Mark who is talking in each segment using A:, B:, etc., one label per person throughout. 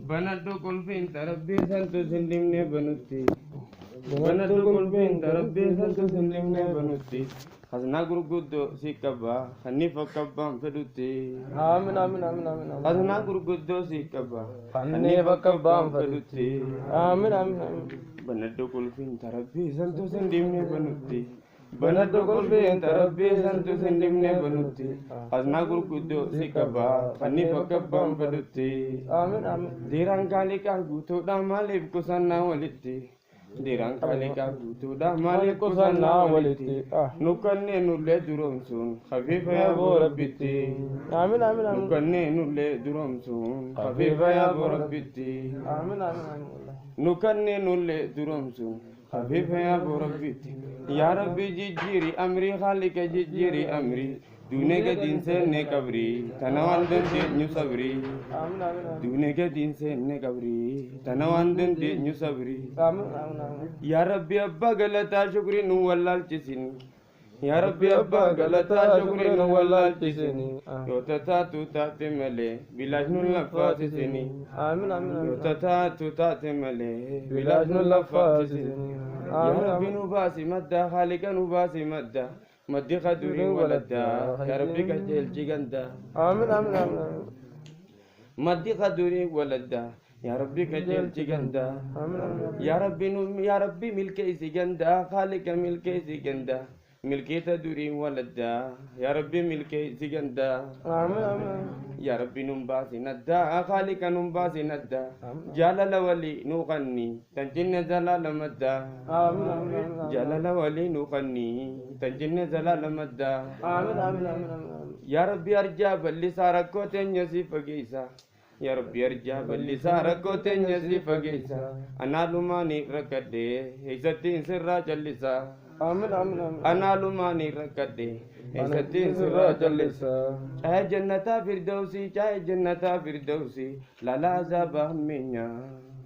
A: Banaddu kulfin tarabbi santu sindimne banutti. Banaddu kulfin tarabbi santu sindimne banutti. Hasna gurguddo si qabba hannifa qabbaan fedhutti.
B: Amin amin amin amin.
A: Hasna gurguddo si qabba
B: hannifa qabbaan fedhutti. Amin amin amin.
A: Banaddu kulfin tarabbi santu sindimne banutti. Banaddu kulfin tarabbi santu sindimne banutti. Hasna gurguddo si qabba hannifa qabbaan fedhutti.
B: Amin amin.
A: Dirang kali guutuudha maaliif qusannaa walitti. Dirang kali guutuudha maaliif qusannaa walitti. Nu kanneen nullee duroomsuun hafiifa yaaboo rabbitti.
B: Amin amin amin.
A: Nu kanneen nullee duroomsuun hafiifa yaaboo rabbitti.
B: Amin amin amin.
A: Nu kanneen nullee duroomsuun hafiifa yaaboo rabbitti. Yaa Rabbi jijjiiri amrii khaalika jijjiiri amrii. Duune gadiin seenne qabrii tana waan dandeenyu sabrii.
B: Amin amin amin.
A: Duune gadiin seenne qabrii tana waan dandeenyu sabrii.
B: Amin amin amin.
A: Yaa Rabbi abbaa galataa shukrii nu wallaalchisin. Yaa Rabbi abbaa galataa shukrii nu wallaalchisin. Yoo taatu taate malee bilaash nu laffaasisini.
B: Amin amin amin.
A: Yoo taatu taate malee
B: bilaash nu laffaasisini.
A: Yaa Rabbi nu baasi madda khaalika nu baasi madda. Maddi khaduri waladda ya Rabbi kajeelchi ganda.
B: Amin amin amin.
A: Maddi khaduri waladda ya Rabbi kajeelchi ganda.
B: Amin amin.
A: Ya Rabbi milkeesi ganda khaalika milkeesi ganda. Milkeeta durii waladda ya Rabbi milkeesi ganda.
B: Amin amin.
A: Ya Rabbi numbaasi nadda khaalika numbaasi nadda. Jaalala wali nuqanni tanjinne zalala madda.
B: Amin amin.
A: Jaalala wali nuqanni tanjinne zalala madda.
B: Amin amin amin.
A: Ya Rabbi arjaa bal'isaa rakkoo teenya si fageessa. Ya Rabbi arjaa bal'isaa rakkoo teenya si fageessa. Anaalumaanii rakkadhee eessattiin sirraa callisa.
B: Amin amin amin.
A: Anaalumaanii rakkadhee eessattiin sirraa callisa. Cahe jannataa firdawsii cahe jannataa firdawsii lalaa azaabaa hammeenya.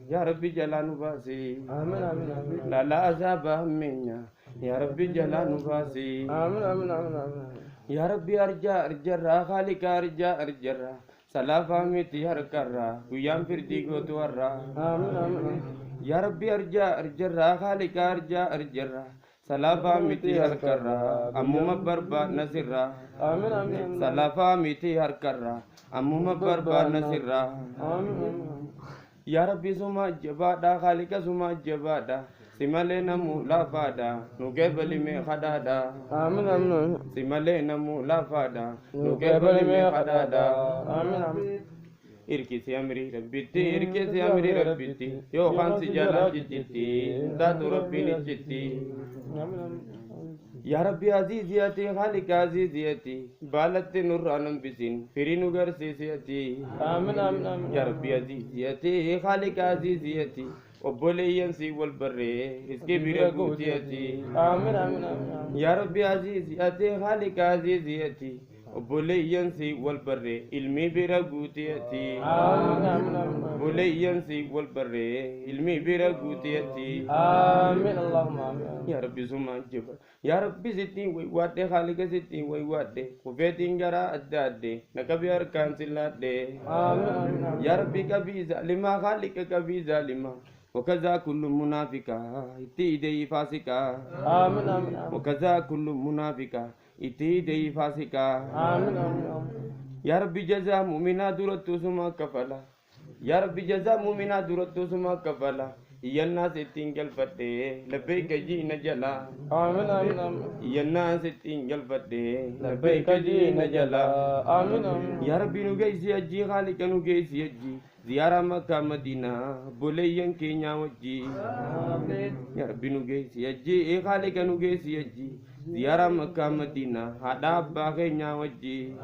A: Ya Rabbi jalaa nu baasi.
B: Amin amin amin.
A: Lalaa azaabaa hammeenya. Ya Rabbi jalaa nu baasi.
B: Amin amin amin amin.
A: Ya Rabbi arjaa arjarraa khaalika arjaa arjarraa salaafaa miti harkarraa guyyaan firdii gootu warraa.
B: Amin amin.
A: Ya Rabbi arjaa arjarraa khaalika arjaa arjarraa salaafaa miti harkarraa ammuma barbaadna sirraa.
B: Amin amin.
A: Salaafaa miti harkarraa ammuma barbaadna sirraa.
B: Amin amin.
A: Ya Rabbi suma jabaadha khaalika suma jabaadha. Simale namu lafada nuge bali me khadada.
B: Amin amin.
A: Simale namu lafada nuge bali me khadada.
B: Amin amin.
A: Irkisi amri rabbiti irkisi amri rabbiti yo khansi jala jitti datu rabbini jitti.
B: Amin amin.
A: Ya Rabbi aziziyati khalik aziziyati balatti nurranam bisin firinu garsisiyati.
B: Amin amin amin.
A: Ya Rabbi aziziyati khalik aziziyati obboleeyyan si wal barree iski bira guutiyati.
B: Amin amin amin.
A: Ya Rabbi aziziyati khalik aziziyati obboleeyyan si wal barree ilmi bira guutiyati.
B: Amin amin amin.
A: obboleeyyan si wal barree ilmi bira guutiyati.
B: Amin Allahumma amin.
A: Ya Rabbi suma jaba Ya Rabbi sittiin way waadde khaalika sittiin way waadde kufeetiin garaa adda adde naqabi harkaan sillaadde.
B: Amin amin.
A: Ya Rabbi qabii zaalima khaalika qabii zaalima وكذا كل منافقة اتيدي فاسقة.
B: آمين آمين.
A: وكذا كل منافقة اتيدي فاسقة.
B: آمين آمين.
A: يا ربي جزاء مؤمنا درت سما كفلا. يا ربي جزاء مؤمنا درت سما كفلا. الناس تنقل فتي لبيك جينا جلا.
B: آمين آمين آمين.
A: الناس تنقل فتي لبيك جينا جلا.
B: آمين آمين.
A: يا ربي نجيسي أجي خالك نجيسي أجي زيارة مكة مدينة بوليان كينيا وجي. يا ربي نجيسي أجي خالك نجيسي أجي زيارة مكة مدينة هذا باغينا وجي.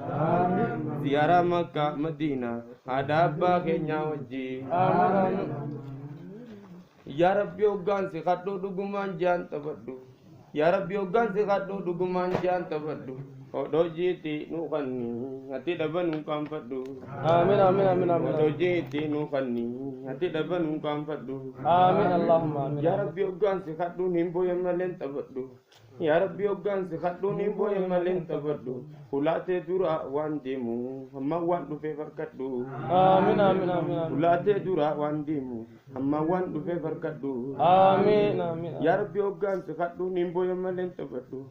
A: زيارة مكة مدينة هذا باغينا وجي.
B: آمين.
A: Ya Rabbi hoggaan si kadhu dhugumaan jaan taphadhu. Ya Rabbi hoggaan si kadhu dhugumaan jaan taphadhu. Odojiti nukani ati daban ukam fadu.
B: Amin amin amin amin.
A: Odojiti nukani ati daban ukam fadu.
B: Amin Allahumma amin.
A: Ya Rabbi ogan si khadu nimbo yamalen tabadu. Ya Rabbi ogan si khadu nimbo yamalen tabadu. Ulate dura wandimu amma wandu fe farkadu.
B: Amin amin amin amin.
A: Ulate dura wandimu amma wandu fe farkadu.
B: Amin amin.
A: Ya Rabbi ogan si khadu nimbo yamalen tabadu.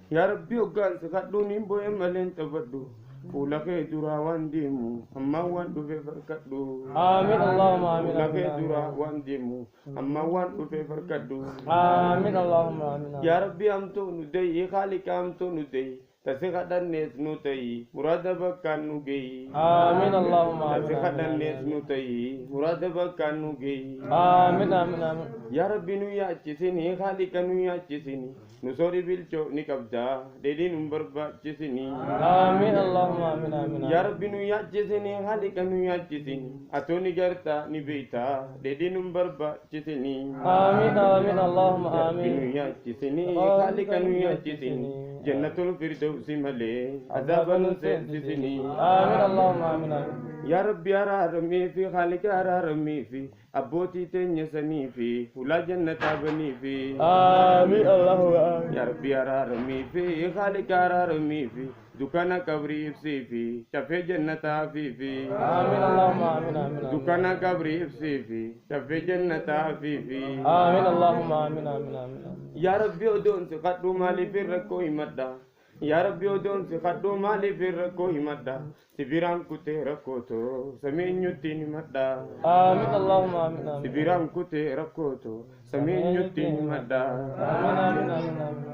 A: Ya Rabbi ogan si khadu nimbo yamalen tabadu. Ulake dura wandimu amma wandu fe farkadu.
B: Amin Allahumma amin.
A: Ulake dura wandimu amma wandu fe farkadu.
B: Amin Allahumma amin.
A: Ya Rabbi amto nudai khalik amto nudai tasikadan nes nutai murada bakkan nugai.
B: Amin Allahumma amin.
A: tasikadan nes nutai murada bakkan nugai.
B: Amin amin amin.
A: Ya Rabbi nu ya cisini khalik nu ya cisini nusori bilco ni kabja dedi number ba cisini.
B: Amin Allahumma amin amin.
A: Ya Rabbi nu ya cisini khalik nu ya cisini atoni garta ni beita dedi number ba cisini.
B: Amin amin Allahumma
A: Ya Rabbi nu
B: amin.
A: ya cisini khalik nu ya cisini jannatul firdausi male azaban se cisini.
B: Amin Allahumma amin amin.
A: Ya Rabbi ararami fi khalik ararami fi abboti tenya sani fi ula jannata bani fi.
B: Amin Allahumma amin.
A: Ya Rabbi ararami fi khalik ararami fi dukana kabri ifsi fi shafe jannata fi fi.
B: Amin Allahumma amin amin.
A: dukana kabri ifsi fi shafe jannata fi fi.
B: Amin Allahumma amin amin amin.
A: Ya Rabbi odon se khaddu mali firra ko himadda. Ya Rabbi odon se khaddu mali firra ko himadda. Sibiram kute rakoto samenyuti madda.
B: Amin Allahumma amin amin.
A: Sibiram kute rakoto samenyuti madda.
B: Amin amin amin.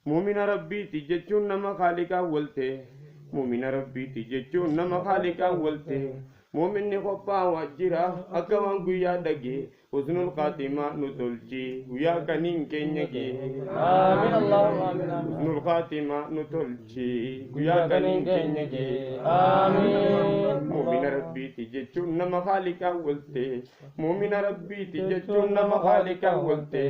A: Mu'mina Rabbiti jechuun nama khaliqaa walte. Mu'mina Rabbiti jechuun nama khaliqaa walte. Mu'minni qophaa'aa jira akka waan guyyaa dhage. Husnul Khatima nu tolchi guyyaa kaniin keenya gee.
B: Amin Allahumma amin amin.
A: Husnul Khatima nu tolchi guyyaa kaniin keenya gee.
B: Amin.
A: Mu'mina Rabbiti jechuun nama khaliqaa walte. Mu'mina Rabbiti jechuun nama khaliqaa walte.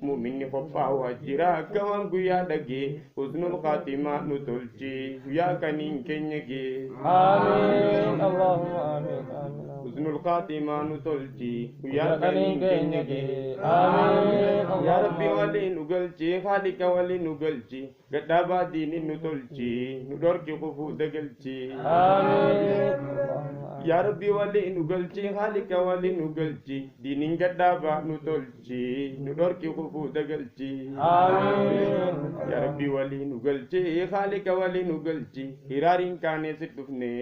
A: Mu'minni qophaa'aa jira akka waan guyyaa dhage. Husnul Khatima nu tolchi guyyaa kaniin keenya gee.
B: Amin Allahumma amin amin.
A: Husnul Khatima nu tolchi guyyaa
B: kaniin keenya gee. Amin.
A: Ya Rabbi waliin nu galchi khaliqa waliin nu galchi gadhaabaa diinin nu tolchi nu dhorki kufuu dagalchi.
B: Amin.
A: Ya Rabbi waliin nu galchi khaliqa waliin nu galchi diinin gadhaabaa nu tolchi nu dhorki kufuu dagalchi.
B: Amin.
A: Ya Rabbi waliin nu galchi khaliqa waliin nu galchi hiraariin kaanee si dhufne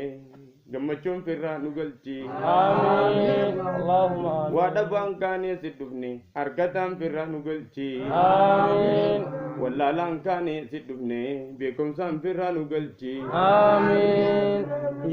A: gammachuun firraa nu galchi.
B: Amin Allahumma amin.
A: Waa dhabaan kaanee si dhufne argataan firraa nu galchi.
B: Amin.
A: Wallaalaan kaanee si dhufne beekumsaan firraa nu galchi.
B: Amin.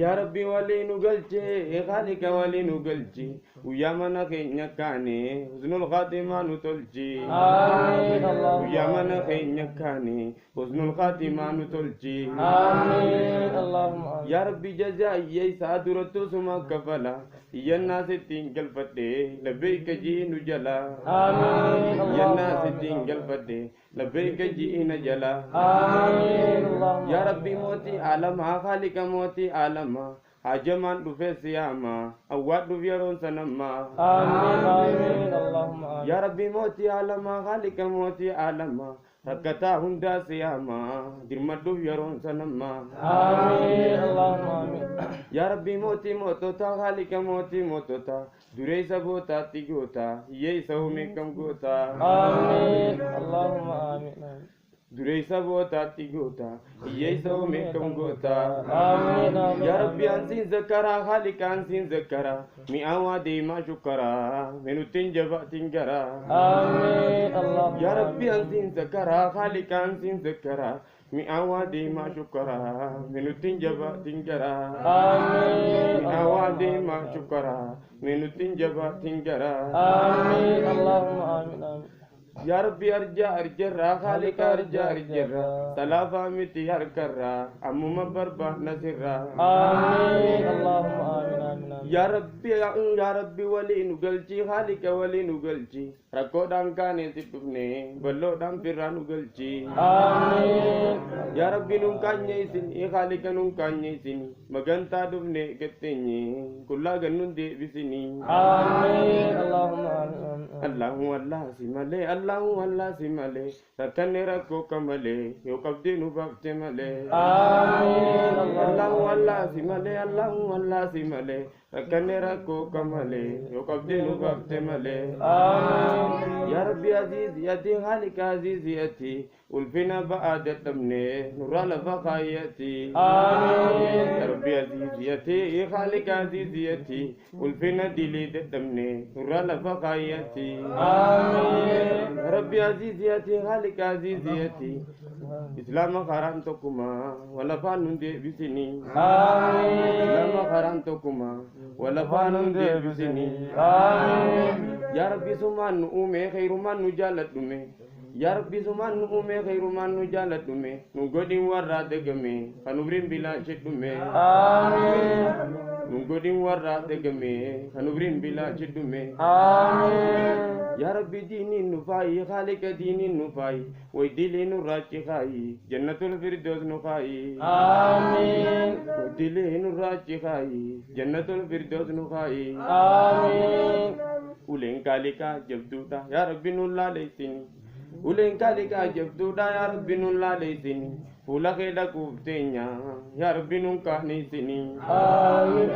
A: Ya Rabbi walii nu galchi khaliqa walii nu galchi guyyaa mana keenya kaane husnul khatimaa nu tolchi.
B: Amin Allahumma.
A: guyyaa mana keenya kaane husnul khatimaa nu tolchi.
B: Amin Allahumma.
A: Ya Rabbi jazaa isaa durattuu suma kafala iyyannaa sittiin galfadhe labbeeyka jii nu jala.
B: Amin
A: iyyannaa sittiin galfadhe labbeeyka jii na jala.
B: Amin Allahumma.
A: Ya Rabbi mootii alamaa khaliqa mootii alamaa hajamaan dhufee siyaama awwaadhuuf yeroon sanammaa.
B: Amin amin Allahumma.
A: Ya Rabbi mootii alamaa khaliqa mootii alamaa rakkataa hundaa siyaama dirmadhuuf yeroon sanammaa.
B: Amin Allahumma amin.
A: Ya Rabbi mootii mootota khaliqa mootii mootota dureessa gootaatti goota hiyyeessa humeekam goota.
B: Amin Allahumma amin.
A: dureessa gootaatti goota hiyyeessa humeekam goota.
B: Amin amin.
A: Ya Rabbi ansiin zakkaraa khaliqa ansiin zakkaraa mi'aawaa deemaa shukkaraa menuttiin jabaatiin garaa.
B: Amin Allahumma.
A: Ya Rabbi ansiin zakkaraa khaliqa ansiin zakkaraa mi'aawaa deemaa shukkaraa menuttiin jabaatiin garaa.
B: Amin
A: mi'aawaa deemaa shukkaraa menuttiin jabaatiin garaa.
B: Amin Allahumma amin amin.
A: Ya Rabbi arja arjarra khaliqa arja arjarra salafa miti harkarra ammuma barbaadna sirra.
B: Amin Allahumma amin amin amin.
A: Ya Rabbi wali nu galchi Khaliqa wali nu galchi rakkoodhaan kaanee si dhufne balloodhaan firraa nu galchi
B: Amin.
A: Ya Rabbi nun kaanye isini Khaliqa nun kaanye isini magantaa dhufne gatteenye kullaa gannuun deebisini
B: Amin. Allahumma amin.
A: Allahu Allah si malee Allahu Allah si malee rakkanne rakkoo kamalee yoo qabdee nu baafte malee
B: Amin.
A: Allahu Allah si malee Allahu Allah si malee rakkanne rakkoo kamalee yoo qabdee nu baafte malee
B: Amin.
A: Ya Rabbi Aziziyati Khaliqa Aziziyati ulfina ba'aa dadhabne nurraa lafa kaayyati
B: Amin.
A: Ya Rabbi Aziziyati Khaliqa Aziziyati ulfina dilii dadhabne nurraa lafa kaayyati
B: Amin.
A: Ya Rabbi Aziziyati Khaliqa Aziziyati Islama karaan tokkuma wala faanun deebisini
B: Amin.
A: Islama karaan tokkuma wala faanun deebisini
B: Amin.
A: Ya Rabbi sumaan nu uume khayrumaan nu jaaladhume Ya Rabbi sumaan nu uume khayrumaan nu jaaladhume nu godhin warraa dagame kan umriin bilaa jedhume
B: Amin.
A: nu godhin warraa dagame kan umriin bilaa jedhume
B: Amin.
A: Ya Rabbi diiniin nu faayi Khaliqa diiniin nu faayi waydilee nu raachi kaayi jannatul firdoos nu kaayi
B: Amin.
A: waydilee nu raachi kaayi jannatul firdoos nu kaayi
B: Amin.
A: uleen Khaliqa jabduudha Ya Rabbi nun laaleessini uleen Khaliqa jabduudha Ya Rabbi nun laaleessini fuula kee dhaquuf teenya Ya Rabbi nun kaahneessini
B: Amin.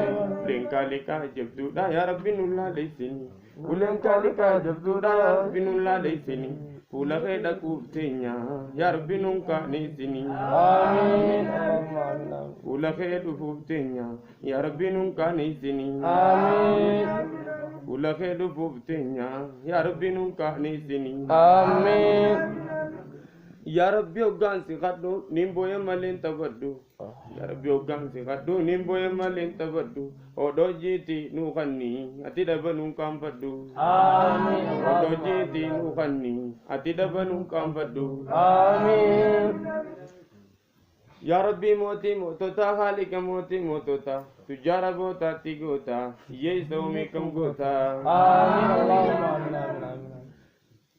A: uleen Khaliqa jabduudha Ya Rabbi nun laaleessini uleen Khaliqa jabduudha Ya Rabbi nun laaleessini fuula kee dhaquuf teenya Ya Rabbi nun kaahneessini
B: Amin. Allahumma amin.
A: fuula kee dhufuuf teenya Ya Rabbi nun kaahneessini
B: Amin.
A: fuula kee dhufuuf teenya Ya Rabbi nun kaahneessini
B: Amin.
A: Ya Rabbi hoggaansi kadhu nin booya maleen taphadhu Ya Rabbi hoggaansi kadhu nin booya maleen taphadhu odoo jiiti nuu kanni ati dhaba nuun kaanfadhu
B: Amin.
A: odoo jiiti nuu kanni ati dhaba nuun kaanfadhu
B: Amin.
A: Ya Rabbi mootii mootota Khaliqa mootii mootota tujjaara gootaatti goota hiyyeessa uumeekam goota
B: Amin. Allahumma amin.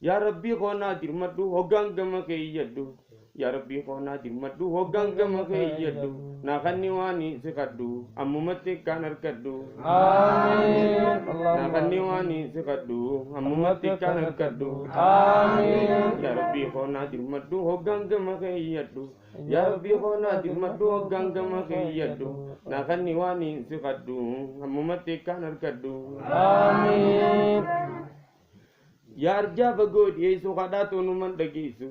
A: Ya Rabbi khoonaa dirmadhu hoggaan gama kee iyyadhu Ya Rabbi khoonaa dirmadhu hoggaan gama kee iyyadhu naa kanni waani si kadhu ammumatti kan harkadhu
B: Amin.
A: naa kanni waani si kadhu ammumatti kan harkadhu
B: Amin.
A: Ya Rabbi khoonaa dirmadhu hoggaan gama kee iyyadhu Ya Rabbi khoonaa dirmadhu hoggaan gama kee iyyadhu naa kanni waani si kadhu ammumatti kan harkadhu
B: Amin.
A: Ya arjaa fagoo dhiyeessuu kadhaatu numan dhageessu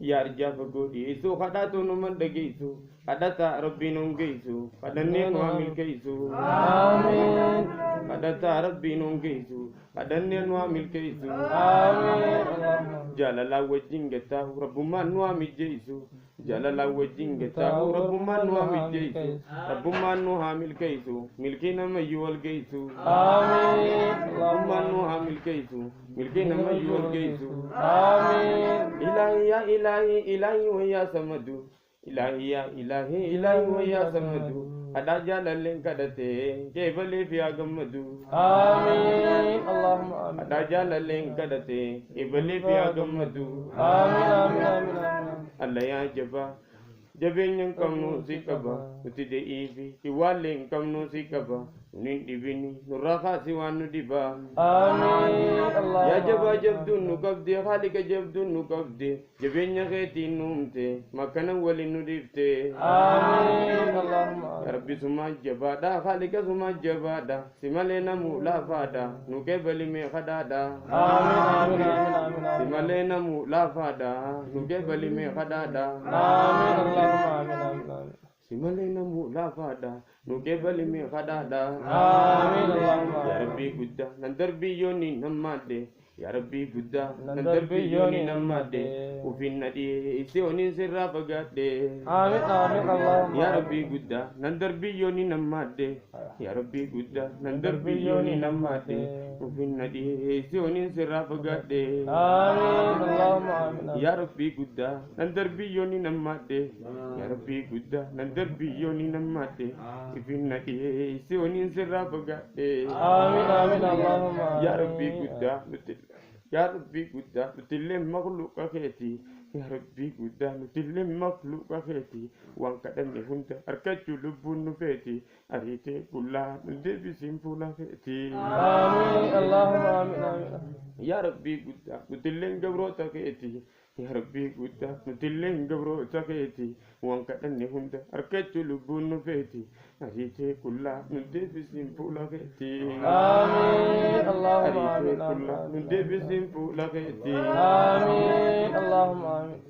A: Ya arjaa fagoo dhiyeessuu kadhaatu numan dhageessu kadhata Rabbiin nun geessu kadhannee nu haa milkeessu
B: Amin.
A: kadhata Rabbiin nun geessu kadhannee nu haa milkeessu
B: Amin. Allahumma
A: jaalalaa wajjin gattaahu rabbummaan nu haa mijjeessu jaalalaa wajjin gattaahu rabbummaan nu haa mijjeessu rabbummaan nu haa milkeessu milkii namayyuu wal geessu
B: Amin.
A: rabbummaan nu haa milkeessu milkii namayyuu wal geessu
B: Amin.
A: إلهي يا إلهي إلهي ويا سمدو إلهي يا إلهي إلهي ويا سمدو أدا جلالين كدته كيف لي في أجمدو
B: Amin. Allahumma amin.
A: أدا جلالين كدته كيف لي في أجمدو
B: Amin. Amin. Amin.
A: الله يا جبا جبين ينكم نوسي كبا نتدي إيفي يوالين كم نوسي كبا نندبني نراخا سوان ندبا
B: Amin. Allahumma
A: يا جبا جبدو نكبدي خالق جبدو نكبدي جبين يغيتي نومتي مكانا ولي ندفتي
B: Amin. Allahumma
A: يا ربي سما جبادا خالق سما جبادا سمالينا مولا فادا نكبلي مي خدادا
B: Amin. Amin. Amin.
A: سمالينا مولا فادا نكبلي مي خدادا
B: Amin. Allahumma amin.
A: سمالينا مولا فادا نكبلي مي خدادا
B: Amin. Allahumma
A: يا ربي قدا نندربي يوني نمادي يا ربي قدا
B: نندر
A: نندر
B: بيوني
A: بيوني
B: نمادي.
A: نمادي وفي الندي سيوني سرا فقادي
B: آمين آمين اللهم
A: يا
B: آمين.
A: ربي قدا نندر بيوني نمادي يا ربي قدا نندر بيوني نمادي وفي الندي سيوني سرا فقادي
B: آمين اللهم آمين.
A: يا ربي قدا نندر بيوني نمادي يا ربي قدا نندر بيوني نمادي وفي الندي سيوني سرا فقادي
B: آمين آمين اللهم آمين.
A: يا ربي قدا يا ربي قدا نتلم مخلوق خيتي يا ربي قدا نتلم مخلوق خيتي وان كدني هنت أركج لبون فيتي أريتي كلها من دبي سيمفولا فيتي
B: آمين اللهم آمين آمين.
A: يا ربي قدا نتلم جبروت خيتي يا ربي قدا نتلم جبروت خيتي وان كدني هنت أركج لبون فيتي أريتي كلها من دبي سيمفولا فيتي
B: آمين اللهم آمين
A: أريتي كلها من دبي سيمفولا فيتي
B: آمين اللهم آمين.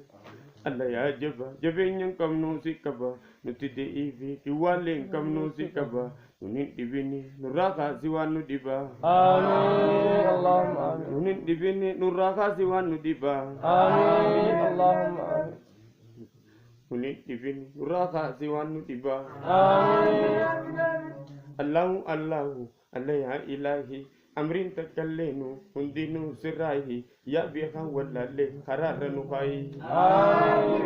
A: Allah ya jaba jabin kam no sikaba nutide ivi kiwale kam no sikaba nunin dibini nuraka siwanu diba
B: آمين اللهم آمين.
A: nunin dibini nuraka siwanu diba
B: آمين اللهم آمين.
A: nunin dibini nuraka siwanu diba
B: آمين.
A: Allahu Allahu Allah ya ilahi amrin takallenu hundinu sirrahi ya bihan wallalle hararanu fai
B: آمين.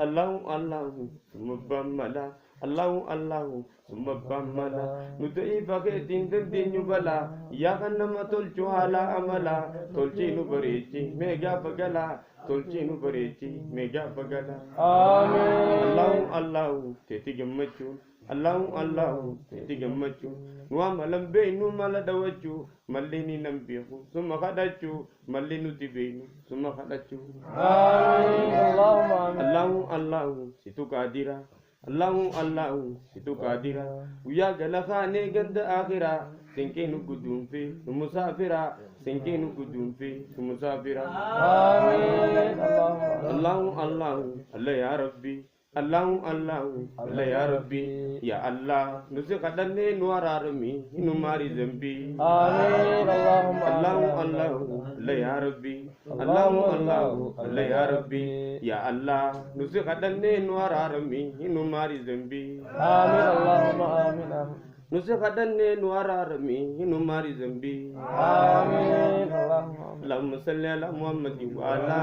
A: Allahu Allahu mubammala Allahu Allahu mubammala nudai bagai tinju bala ya kan nama tolcu hala amala tolci nu bereci mega bagala tolci nu bereci mega bagala
B: آمين.
A: Allahu Allahu teti gemmacu Allahu Allahu teti gemmacu nuwa malam be nu mala dawacu mallini nambihu summa kadacu mallinu tibenu summa kadacu
B: آمين اللهم آمين.
A: Allahu Allahu situ kadira Allahu Allahu situ kadira uya gala khane ganda akhira sinke nu gudumfe nu musafira sinke nu gudumfe nu musafira
B: آمين اللهم آمين.
A: Allahu Allahu Allah ya Rabbi Allahu Allahu Allah ya Rabbi ya Allah nusi kadanne nu ararmi nu mari zambi
B: آمين اللهم آمين.
A: Allahu Allahu Allah ya Rabbi Allahu Allahu Allah ya Rabbi ya Allah nusi kadanne nu ararmi nu mari zambi
B: آمين اللهم آمين آمين.
A: nusi kadanne nu ararmi nu mari zambi
B: آمين اللهم آمين.
A: اللهم صل على محمد وعلى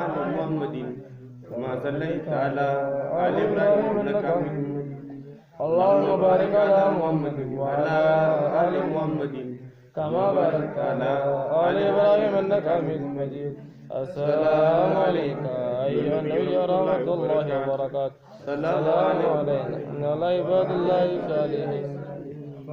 A: آل محمد كما صليت على آل إبراهيم إنك حميد مجيد
B: اللهم بارك على
A: محمد وعلى آل محمد
B: كما باركت على آل إبراهيم إنك حميد مجيد. السلام عليك أيها النبي ورحمة الله وبركاته. السلام علينا وعلى عباد الله الصالحين.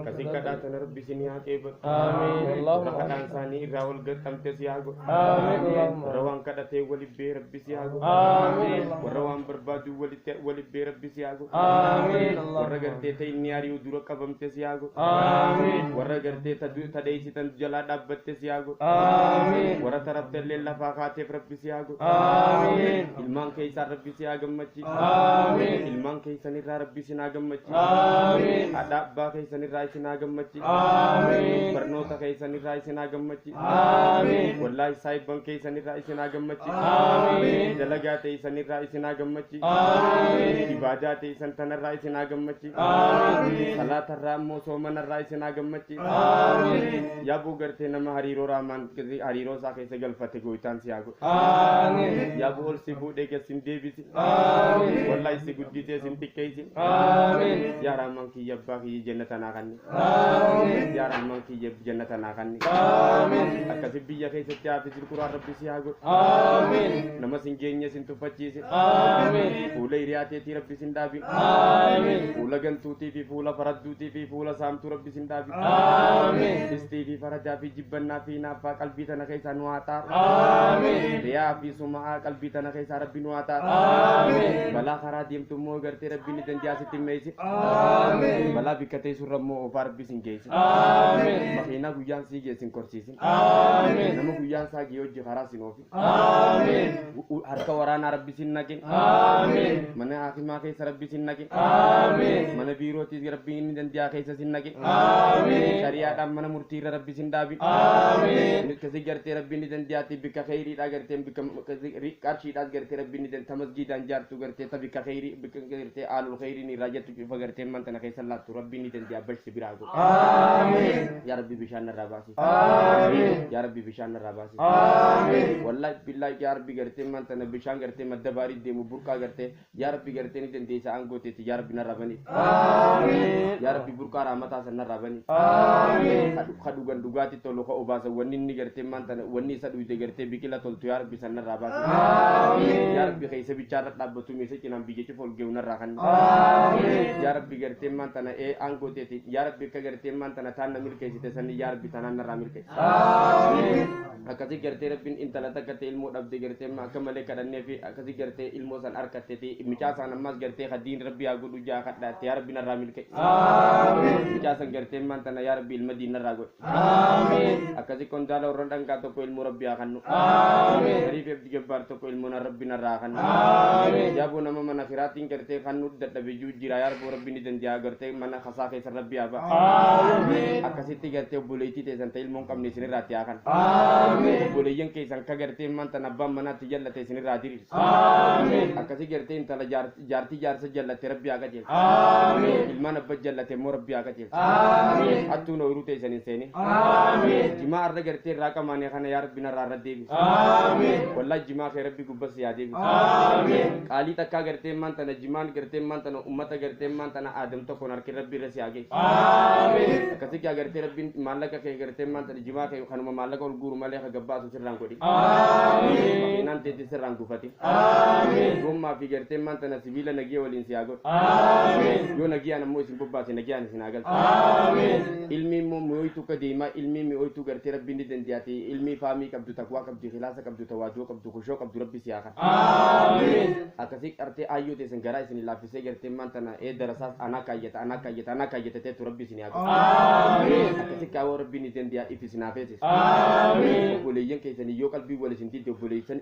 A: kasih kadatan Rabbi sini akibat
B: آمين اللهم
A: kadang sani rawal gatam tesiago
B: آمين اللهم
A: rawang kadate wali be Rabbi siago
B: آمين
A: rawang berbaju wali be Rabbi siago
B: آمين
A: warra
B: اللهم
A: garte tay niari uduro kabam tesiago
B: آمين
A: warra garte tadu tadai sitan jala dabbat tesiago
B: آمين
A: warra taraf telle la fakate Rabbi siago
B: آمين
A: ilman kaisa Rabbi siagam machi
B: آمين
A: ilman kaisa ni Rabbi sinagam machi
B: آمين
A: ada ba kaisa ni rai sinagam machi
B: آمين
A: barnota kaisa ni rai sinagam machi
B: آمين
A: wallahi saiban kaisa ni rai sinagam machi
B: آمين
A: dalaga tay sani rai sinagam machi
B: آمين
A: ibadah tay santan rai sinagam machi
B: آمين
A: salat rammo soman rai sinagam machi
B: آمين
A: ya bu garte nama hariro rahman kiri hariro sa kaisa galfate goitan siago
B: آمين
A: ya bu ol sibu de ke sim debisi
B: آمين
A: wallahi si guddite sim tikkaisi
B: آمين
A: ya rahman ki yabba ki jannatan akanni
B: آمين
A: ya rahman ki yab jannatan akanni
B: آمين
A: akasi biya kaisa tiafi sil qur'an rabbi siago
B: آمين
A: nama singenya sin tufachisi
B: آمين
A: fuula hiriyaate ti rabbi sin daabi
B: آمين
A: fuula gantuutii fi fuula faradduutii fi fuula saamtuu rabbi sin daabi
B: آمين
A: istii fi farajaa fi jibbannaa fi naaffaa qalbii tana keessaa nu haa taar
B: آمين
A: riyaa fi suma'aa qalbii tana keessaa rabbi nu haa taar
B: آمين
A: balaa karaa deemtu immoo gartee rabbi ni dandiyaa sitti meeysi
B: آمين
A: balaa bikka ta'e surra immoo qofaa rabbi sin geessi
B: amiin
A: makiinaa guyyaan sii geessin korsiisin
B: amiin
A: nama guyyaan isaa gee hojii karaa sin oofi
B: amiin
A: harka waraanaa rabbi sin naqin
B: amiin
A: mana hakimaa keessa rabbi sin naqin
B: amiin
A: mana biirootis rabbi inni danda'a keessa sin naqin
B: amiin
A: shariyaadhaan mana murtiirra rabbi sin dhaabin
B: amiin
A: kasi gartee rabbi inni danda'a bikka khayriidhaa gartee bikka qarshiidhaas gartee rabbi inni danda'a masjiidaan jaartu gartee ta bikka khayrii bikka gartee aalul khayriin irraa jettu cufa gartee mantana keessa laattu rabbi inni danda'a bashti biraa godhu
B: amiin
A: yaa rabbi bishaan narraa baasi
B: amiin
A: yaa rabbi bishaan narraa baasi
B: amiin
A: wallahi billahi yaa rabbi gartee mantana bishaan gartee madda baarii deemu burqaa gartee yaa rabbi gartee ni dandeessa aangooteeti yaa rabbi narraa bani
B: amiin
A: yaa rabbi burqaa raamataa san narraa bani
B: amiin
A: kadhugan dhugaati tolu ka obaasa wanni inni gartee mantana wanni isa dhuyde gartee biqila toltu yaa rabbi san narraa baasi
B: amiin
A: yaa rabbi keessa bichaarra dhaabbatu meesha cinaan biyya cufa ol geewu narraa kan
B: amiin
A: yaa rabbi gartee mantana aangooteeti yaa rabbi akka gartee mantana taan na milkeessite sanni yaa rabbi tanaan narraa milkeessi
B: amiin
A: akkasi gartee rabbiin intala takkate ilmoo dhabde gartee akka malee kadhannee fi akkasi gartee ilmoo san harkatteeti micaasaan ammas gartee hadiin rabbi haa godhu jaa kadhaate yaa rabbi narraa milkeessi
B: amiin
A: micaasan gartee mantana yaa rabbi ilma diin narraa godhi
B: amiin
A: akkasi kondaala warra dhangaa tokko ilmoo rabbi haa kannu
B: amiin
A: gariif abdi gabbaar tokko ilmoo rabbi narraa kannu
B: amiin
A: jaaboo nama mana firaatiin gartee kannu dadhabiyyuu jira yaa rabbi rabbi ni danda'a gartee mana kasaa keessa rabbi haa ba'a
B: amiin
A: akkasitti gartee obboleettii teessan ta'e ilmoon qabne isinirraatti haa kan
B: amiin
A: obboleeyyan keessan ka gartee mantana abbaan manaatti jallate isinirraa diriirsa
B: amiin
A: akkasi gartee intala jaartii jaarsa jallatte rabbi haa qajeelcha
B: amiin
A: ilmaan abba jallate immoo rabbi haa qajeelcha
B: amiin
A: hattuun ooyiruu teessan hin seeni
B: amiin
A: jimaa arra gartee irraa qamaane kana yaa rabbi narraa irra deebisa
B: amiin
A: wallahi jimaa kee rabbi gubbas yaa deebisa
B: amiin
A: qaalii takkaa gartee mantana jimaan gartee mantana ummata gartee mantana aadam tokkoon harki rabbi irra si haa geessu
B: amiin
A: akkasi yaa gartee rabbiin maallaqa kee gartee mantana jimaa kee kanuma maallaqa ol guuru malee ka gabbaasu sirraan godhi
B: amiin
A: makiinaan teetti sirraan gufati
B: amiin
A: gommaa fi gartee mantana sibiila nagiya waliin si haa godhu
B: amiin
A: yoo nagiyaan ammoo isin bobbaase nagiyaan isin haa galtu
B: amiin
A: ilmi immoo mi'ooytu ka deemaa ilmi mi'ooytu gartee rabbiin ni dandeeyati ilmi faamii qabdu takwaa qabdu khilaasa qabdu tawaaduu qabdu kushoo qabdu rabbi si haa kan
B: amiin
A: akkasii qartee aayyoo teessan garaa isin laaffisee gartee mantana darasaas anaa kaayyata teetu rabbi isin haa galtu
B: amiin
A: akkasii kaawoo rabbiin ni dandeeyaa if isin haa feesis
B: amiin
A: obboleeyyan keessanii yoo qalbii wal isin didde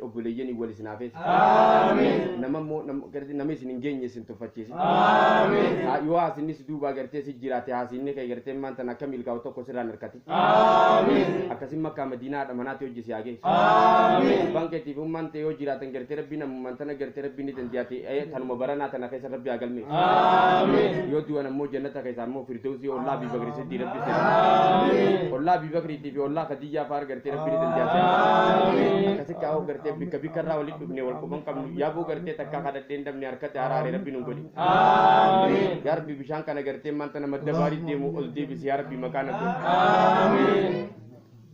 A: obboleeyyan wal isin haa feesis
B: amiin
A: nama immoo nama isin hin geenye isin tuffachiisi
B: amiin
A: yoo haasinnis duubaa gartee si jiraate haasinni kee gartee mantana akka milkaa'u tokko sirraan hirkati
B: amiin
A: akkasii makkaa madiinaa haadha manaatti hojjisi haa geessu
B: amiin
A: abbaan keetiif ummaan ta'e yoo jiraatan gartee rabbiin ammantana gartee rabbiin ni dandeeyati tanuma baranaa tana keessa rabbi haa galmeessu
B: amiin
A: yoo du'an ammoo jannata keessaa ammoo firdawsii ollaa Abii Bakri Siddiq rabbi
B: amiin
A: ollaa Abii Bakriitii fi ollaa Khadijaa faar gartee rabbi ni dandeeyati
B: amiin
A: akkasii kaa'oo gartee bikka bikkarraa walitti dhufne wal quban qabnu yaaboo gartee takkaa kadhadheen dabne harkatti haraaree rabbi nu godhi
B: amiin
A: yaa rabbi bishaan kana gartee mantana madda baarii deemu ol deebisi yaa rabbi maqaan abduu
B: amiin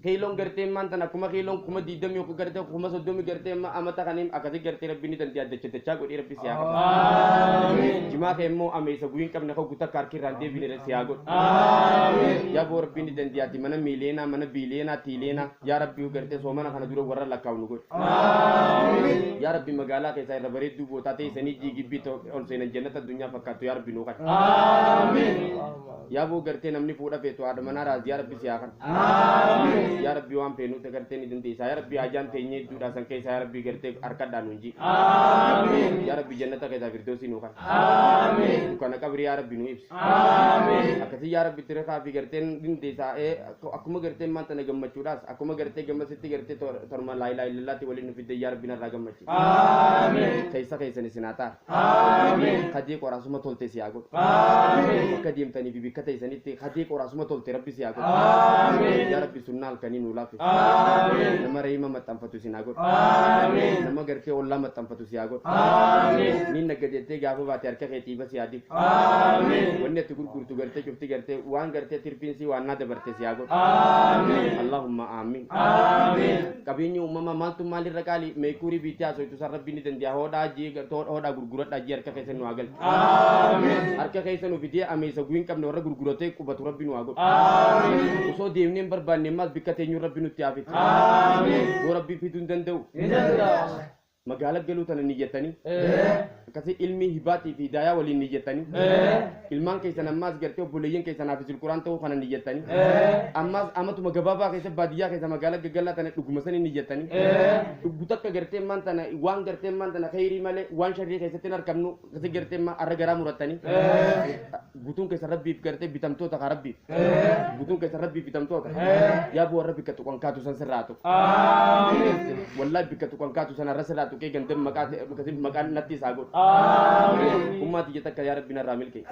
A: kiiloon gartee mantana kuma kiiloon kuma diidamii yookaan gartee kuma soddomii gartee amata kaniin akkasii gartee rabbi ni dandeeya dachaa godhee rabbi si haa qabu
B: amiin
A: jimaa kee immoo ameessa guyin qabne koo guutaa harkirraan deebine si haa godhu
B: amiin
A: yaa boo rabbi ni dandeeyaati mana miileenaa mana biileenaa tiileenaa yaa rabbi gartee soomana kana dura warra lakkaa'u nu godhu
B: amiin
A: yaa rabbi magaalaa keessaa irra bareedduu bootaa ta'e sanii jiigibbii ol seenan jannata addunyaa fakkaattu yaa rabbi nuu kan
B: amiin
A: yaa boo gartee namni fuudha feetu haadha manaa raas yaa rabbi si haa kan
B: amiin
A: yaa rabbi waan feenu te gartee ni dandeessa yaa rabbi ajaan teenyee duudhaa san keessa yaa rabbi gartee harkadhaan hunji
B: amiin
A: yaa rabbi jannata keessaa firdoosi nuu kan
B: amiin
A: dukana qabri yaa rabbi nuu ibsi
B: amiin
A: akkasii yaa rabbi tirekaa fi garteen dandeessa akkuma garteen maanta na gammachuudhaas akkuma gartee gammasitti gartee torma laayilaa illallaatti waliin nu fidde yaa rabbi narraa gammachi
B: amiin
A: keessa keessan isin haa ta'a
B: amiin
A: kadii qoraasuma tolte si haa godhu
B: amiin
A: bakka deemtanii fi bikka teessanitti kadii qoraasuma tolte rabbi si haa godhu
B: amiin
A: yaa rabbi sunnaa halkanii nuu laaffise
B: amiin
A: nama reema maxxanfatu si haa godhu
B: amiin
A: nama gartee ollaa maxxanfatu si haa godhu
B: amiin
A: niin naggadeettee gaafa baate harka keetiiba si haa dibsu
B: amiin
A: wanni ati gurgurtu gartee cufti gartee waan gartee tirfiinsi waan naa dabarte si haa godhu
B: amiin
A: allahumma amiin
B: amiin
A: qabeenyi uumama maaltu maalirra qaali meekuurii biitti haasoitu san rabbi ni dandeeya hodhaa jii hodhaa gurguradhaa jii harka keessa nu haa galchu
B: amiin
A: harka keessa nu fidee ameessa guyin qabne warra gurguratee qubatu rabbi nu haa godhu
B: amiin
A: osoo deemneen barbaanne maas bikka teenyuun rabbi nutti haa fitu
B: amiin
A: yoo rabbi fiduu hin danda'u
B: ni danda'a
A: magaalaa galuu tana niyyatanii akkasii ilmi hibaatii fi hidaayaa waliin niyyatanii ilmaan keessan ammaas gartee obboleeyyan keessan haafizul quraan ta'uu kana niyyatanii ammaas amatuma gabaabaa keessa baadiyyaa keessa magaalaa gaggallaa tana dhuguma sanii niyyatanii dhuggu takka gartee maan tana waan gartee maan tana khayrii malee waan sharrii keessatti hin argamnu akkasii gartee maan arra garaa murattanii gutuun keessa rabbiif gartee bitamtoota ka rabbiif gutuun keessa rabbiif bitamtoota yaa bu'aa rabbi kattu kan kaatu san sirraa tuqu wallahi bikkatu kan kaatu san arra sirraa tuqee gandeen maqaan natti isaa godhu ummaati jetta akka yaa rabbi narraa milkee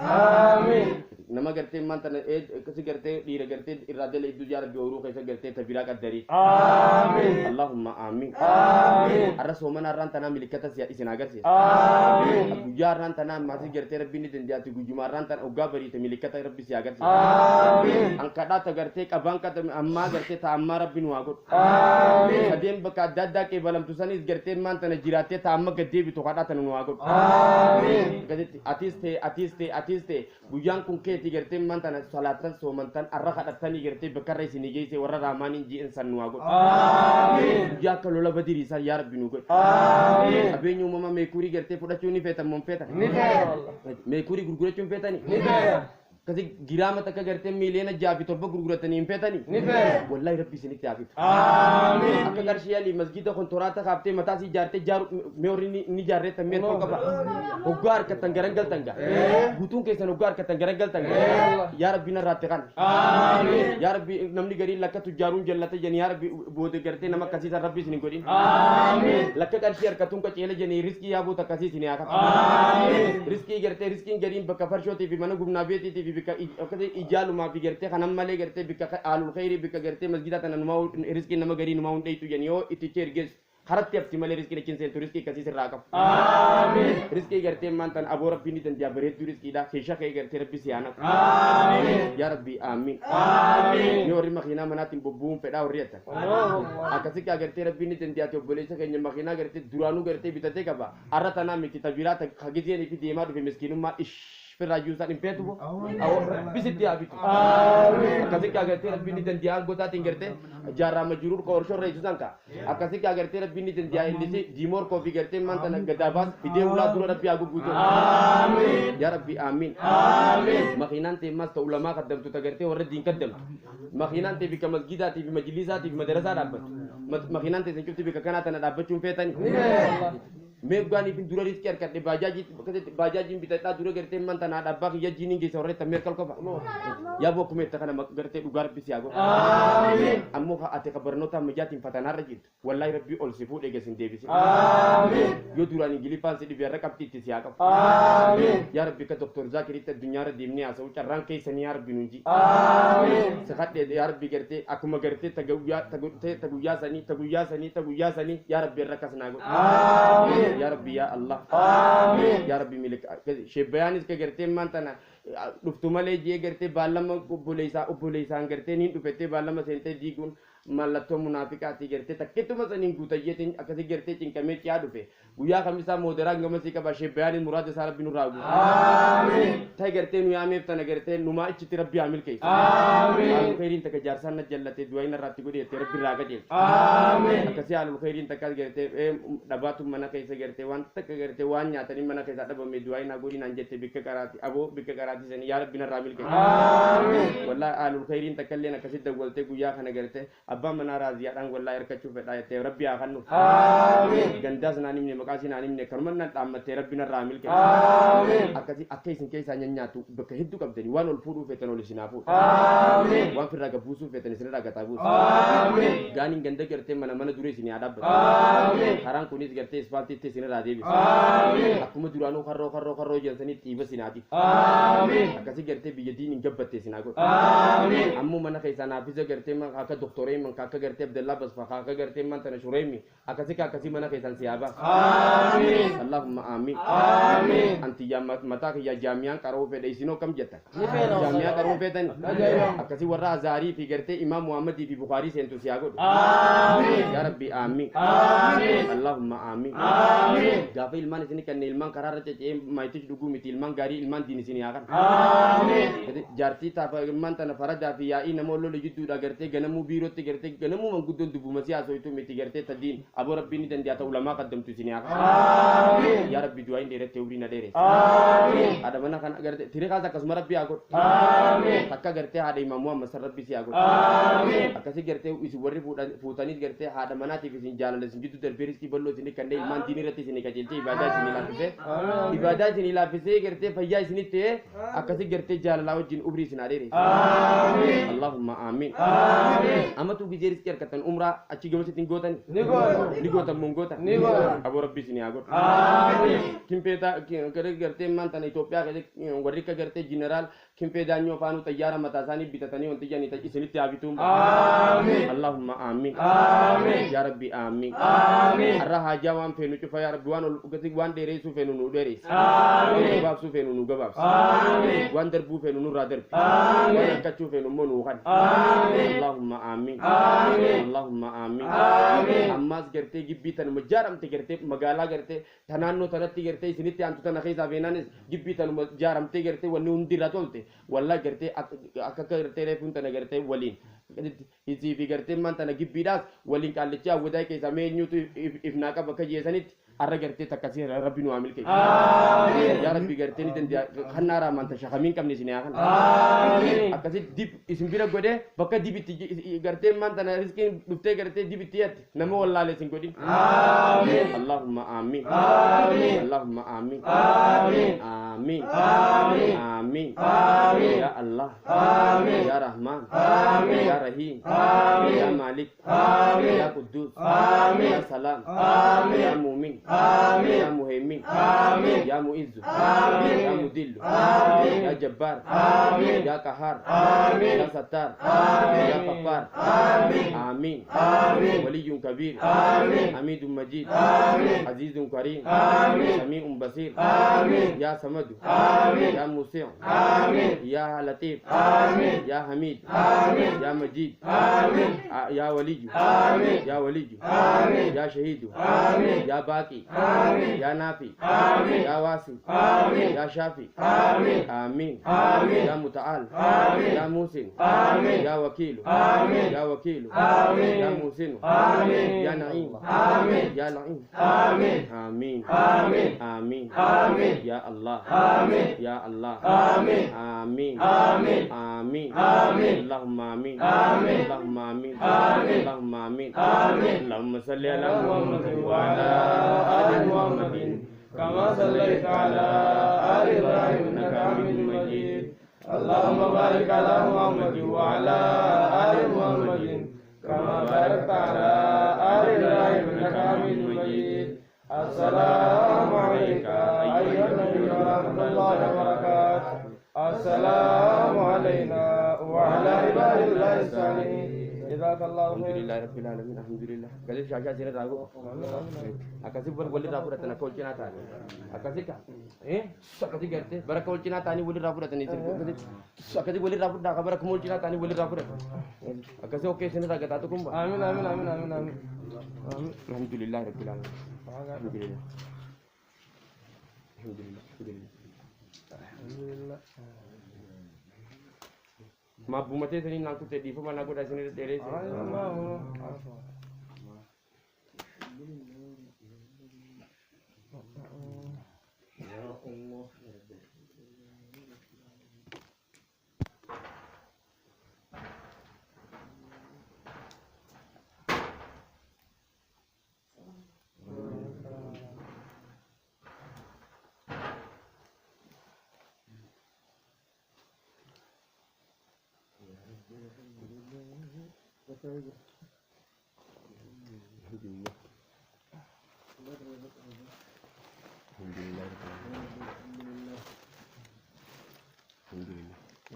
A: nama gartee maan tana akkasii gartee dhiira gartee irraa dala iddoo yaa rabbi ooluu keessa gartee tabiraa qaddarii allahumma amiin arra soomana arraan tanaa milikkata isin agarsiisa guyyaa arraan tanaa maatii gartee rabbiin ni dandeyaati guyyuma arraan tana oggaa bariite milikkata rabbi si agarsiisa ankadhaata gartee qabaan kata ammaa gartee ta ammaa rabbiin waa godhu sadeen bakka adda addaa qeebalamtu sanis gartee maan tana jiraattee ta amma gaddeebitu kadhaatan nu waa godhu atis ta'e guyyaan kun keetii gartee maan tana salaatan soomantan arra kadhattanii gartee bakkarra isinii geesse warra raamaaniin ji'in san nu waa godhu guyyaa akka lola badirii san yaa rabbi nu godhu qabeenyi uumama meekuurii gartee fudhachuu ni feetan moo hin feetan meekuurii gurgurachuu hin feetanii kasi giraama takka gartee miiliyoona 6 gurguratanii hin feetanii wallahi rabbi isinitti haafitu akka qarshii yaalii masjida kontoraata kaaftee mataa si ijaartee meeorri ni ijaarreetta meettoo qaba hoggaa harkattan garangaltan gaa guutuun keessan hoggaa harkattan garangaltan gaa yaa rabbi narraatti kan yaa rabbi namni garii lakka tujjaaruun jallata jeni yaa rabbi booda gartee nama akkasiisan rabbi isin hin godhin lakka qarshii harkatuun qaceela jeni riskii yaabuu takkasii isin yaa kan riskii gartee riskiin gariin bakka farshootii fi mana gubnaa beetiitii bika akkati ijaaluma fi garte kanam malee garte bika alul khairi bika garte masjida tan numa rizqi nama gari numa hundai tu jani yo itiche erges haratti afti malee rizqi lechin sen rizqi kasi sirra qab amin rizqi garte man tan abo rabbi ni tan jabare tu rizqi da kesha kay garte rabbi siyana amin ya rabbi amin amin yo ri makhina manatin bobum feda uriyata akasi ka garte rabbi ni tan diate obbolesa kenya makhina garte duranu garte bitate kaba arratana miti tabirata khagizeni fi dima du miskinumma ish Rayu saat impetu bu, awak bisa dia bitu. Akasih kya करते रब बिनी दंदिया गोता तिंगरते जारा मजरूर कोर्शो रही सुसंका. akasih kya करते रब बिनी दंदिया इलिसे जिमोर कॉफी करते mantan गदाबाद video ulah dulu रब aku gutu. Amin. Ya Rabbi amin. Amin. Makinan temas to ulama kadam tu tagerti orang dingkadam. Makinan te bika masjidat te majlisat te madrasah dapat. Makinan te sencuk te bika kanatan dapat cumpetan. Meegani fin dura riski arkat de bajaji bitata dura gerte mantan ada bak ya jini ge sore ta merkal ko ba ya bo kuma ta kana gerte dugar bisi ago amin ammo ka ate kabarnota majatin fatana rajit wallahi rabbi ol sifu de gesin de bisi amin yo dura ni gilipan se di biar kapti ti siaka amin ya rabbi ka doktor zakiri ta dunya ra dimni asa uca rankai sani ya rabbi nunji amin sekat de ya rabbi gerte akuma gerte taguya sani ya rabbi rakas nago amin ya Rabbi ya Allah amin ya Rabbi milik shebayanis ke gerte mantana duftu male je gerte balama ubulesa gerte ni dufete balama sente digun malatto munafiqati gerte takkitu masanin gutayetin akasi gerte cinkame kya dufe guya kamisa modera ngamasi ka ba shebayanis murad sar bin ragu amin tay gerte nu yame tana gerte numa ichti rabbi amil kai amin khairin tak jarsan jallate duaina rati gudi te rabbi raga de amin akasi al khairin tak gerte dabatu mana kai gerte wan tak gerte wan nyata ni mana kai sada ba me duaina gudi nanjete bikka karati abo bikka karati sen ya rabbi na ramil kai amin wallahi al khairin takallena kasi dagolte guya kana gerte abba mana raziya dan wallahi erkachu feda te rabbi akannu amin gandas nani ne makasi nani ne karman nan damma te rabbi na ramil kai amin akasi akai sin kai sanya nyatu baka hiddu kabdani wan ol fudu fetan ol sinafu amin wan firra gabusu fetan sinra gatabu amin gani ganda gerte mana mana dure sini adab amin haran kunis gerte ispalti te sinra debi amin akuma duranu kharro jansani tiba sinati amin akasi gerte biyadi ni gabbate sinago amin ammu mana kai sana biza gerte man aka doktore man kaka gerte abdullah bas fa kaka gerte man tan shuraymi akasi mana kai san siaba amin allahumma amin amin anti jamat mata ya jamian karo feda isino kam jetta jamian karo fedan akasi warra azari fi gerte imam muhammad fi bukhari sentu siago amin ya rabbi amin amin allahumma amin amin gafa ilman sini kan ilman karara cece maitu dugu miti ilman gari ilman dini sini akan amin jadi jarti ta ilman tana farada fi ya'i nama lolo jiddu da garte ganamu birotti garte ganamu man guddon dubu masiya so itu miti garte tadin abo rabbi ni dan dia ta ulama qaddamtu sini amin ya rabbi duain dere teuri na dere amin ada mana kan garte tire kaza kasma rabbi agot amin takka garte ada imam muhammad rabbi si agot amin akasi garte isi warri futani garte ada mana ti fisin jalale sin jiddu der beriski ballo sini kande iman dini rati sini kajelte ibadah sini lafise ibadah sini lafise garte fayya sini te akasi garte jalala wajin ubri sinadere amin allahumma amin amin amatu gijeris ker katan umra aci gamsi tingotan nigotan mongota abu rabbi sini agot amin kimpeta kare garte mantan ethiopia kare warri ka garte general kimpeda nyo fanu tayara matasani bitatani on tijani ta isini tiabitum amin allahumma amin amin ya rabbi amin amin arra hajawam fenu cufa ya rabbi wan ugati wan dere su fenu nu dere amin bab su fenu nu gabab amin wan derbu fenu nu radar amin kacu fenu monu kan amin allahumma amin amin allahumma amin amin ammas gerte gibbitan majaram te gerte magala gerte tananno tanatti gerte isini ti antu tanakhiza benanis gibbitan majaram te gerte wani undira tolte walla gerte akka gerte refun tan gerte walin isi fi gerte man tan gibbidas walin kallicha wadai ke samenyutu ifna ka baka jesanit arra gerte takasir rabbi nu amil ke amin ya rabbi gerte ni den khanara man ta shakhamin kam ni sini akan amin akasi dip isimbira gode baka dibiti gerte man tan riskin dufte gerte dibitiyat namo wallahi sin godi amin allahumma amin amin allahumma amin amin amin amin amin amin ya allah amin ya rahman amin ya rahim amin ya malik amin ya quddus amin ya salam amin ya mu'min amin ya muhaimin amin ya muizz amin ya mudillu amin ya jabbar amin ya qahar amin ya sattar amin ya ghaffar amin amin amin waliyyun kabir amin hamidun majid amin azizun karim amin sami'un basir amin ya samad amin ya musi' amin ya latif amin ya hamid amin ya majid amin ya waliy amin ya waliy amin ya shahid amin ya baqi amin ya nafi amin ya wasi amin ya shafi amin amin amin ya muta'al amin ya musin amin ya wakil amin ya wakil amin ya musin amin ya na'im amin ya la'im amin amin amin amin amin ya allah amin ya allah amin amin amin amin amin allahumma amin amin allahumma amin amin allahumma amin amin allahumma salli ala muhammad wa ala ali muhammad kama sallaita ala ali ibrahim innaka hamidum majid allahumma barik ala muhammad wa ala ali muhammad kama barakta ala ali ibrahim innaka hamidum majid assalamu alayka ayyuhan nabiyyu wa rahmatullahi wa barakatuh assalamu alayna wa ala ibadillahi salihin jazakallahu khairan alhamdulillah rabbil alamin alhamdulillah kali shasha sira rago akasi bolli rabu ratana kolchina tani akasi ka akasi gerte baraka kolchina tani bolli rabu ratani akasi bolli rabu da ka baraka kolchina tani bolli rabu ratani akasi okay sina raga ta kumba amin amin amin amin amin alhamdulillah rabbil alamin alhamdulillah alhamdulillah alhamdulillah mabu mate sini naku te difu mana aku dah sini tere sini ya Allah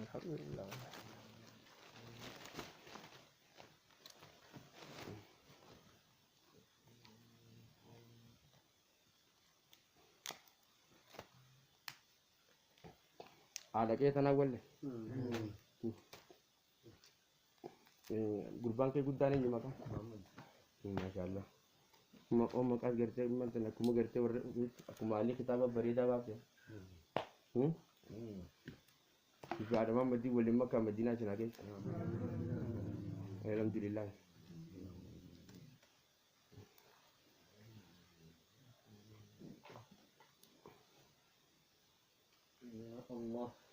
A: alhamdulillah ada ke tanah wale gurbang ke guddane ni maka masyaallah ma kas gerte man tan aku gerte aku mali kitab barida baap في هذا ما مدي ولا مكة مدينة جناكين الحمد لله
B: الله